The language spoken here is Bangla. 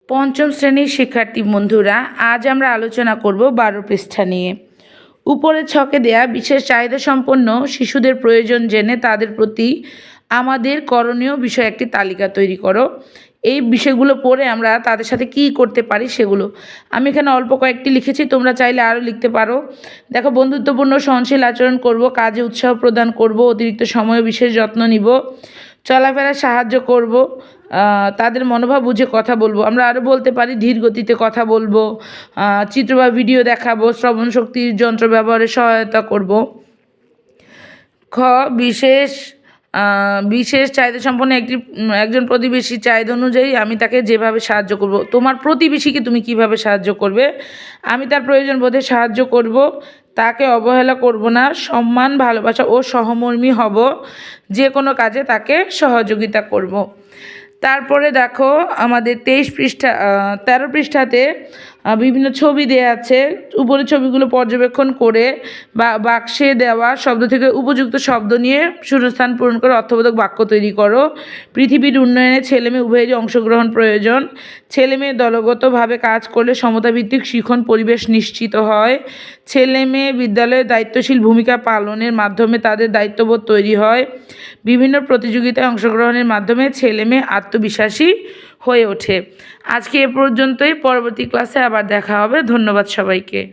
পঞ্চম শ্রেণীর শিক্ষার্থী বন্ধুরা, আজ আমরা আলোচনা করব 12 পৃষ্ঠা নিয়ে। উপরের ছকে দেয়া বিশেষ চাহিদা সম্পন্ন শিশুদের প্রয়োজন জেনে তাদের প্রতি আমাদের করণীয় বিষয় একটি তালিকা তৈরি করো। এই বিষয়গুলো পড়ে আমরা তাদের সাথে কি করতে পারি সেগুলো আমি এখানে অল্প কয়েকটি লিখেছি, তোমরা চাইলে আরও লিখতে পারো। দেখো, বন্ধুত্বপূর্ণ সহনশীল আচরণ করব, কাজে উৎসাহ প্রদান করব, অতিরিক্ত সময় বিশেষ যত্ন নিব, চলাফেরায় সাহায্য করব, তাদের মনোভাব বুঝে কথা বলবো। আমরা আরও বলতে পারি ধীর গতিতে কথা বলবো, চিত্র বা ভিডিও দেখাবো, শ্রবণ শক্তির যন্ত্র ব্যবহারে সহায়তা করব। খ, বিশেষ চাহিদা সম্পন্ন একজন প্রতিবেশীর চাহিদা অনুযায়ী আমি তাকে যেভাবে সাহায্য করব। তোমার প্রতিবেশীকে তুমি কিভাবে সাহায্য করবে? আমি তার প্রয়োজন বোধে সাহায্য করব, তাকে অবহেলা করব না, সম্মান, ভালোবাসা ও সহমর্মী হব, যে কোনো কাজে তাকে সহযোগিতা করব। তারপরে দেখো, আমাদের 13 পৃষ্ঠাতে বিভিন্ন ছবি দেওয়া আছে। উপরে ছবিগুলো পর্যবেক্ষণ করে বা বাক্সে দেওয়া শব্দ থেকে উপযুক্ত শব্দ নিয়ে শূন্যস্থান পূরণ করে অর্থবোধক বাক্য তৈরি করো। পৃথিবীর উন্নয়নে ছেলেমেয়ে উভয়েরই অংশগ্রহণ প্রয়োজন। ছেলেমেয়ে দলগতভাবে কাজ করলে সমতাভিত্তিক শিক্ষণ পরিবেশ নিশ্চিত হয়। ছেলেমেয়ে বিদ্যালয়ে দায়িত্বশীল ভূমিকা পালনের মাধ্যমে তাদের দায়িত্ববোধ তৈরি হয়। বিভিন্ন প্রতিযোগিতায় অংশগ্রহণের মাধ্যমে ছেলেমেয়ে আত্মবিশ্বাসী হয়ে ওঠে। আজকে এ পর্যন্তই। পরবর্তী ক্লাসে আবার দেখা হবে। ধন্যবাদ সবাইকে।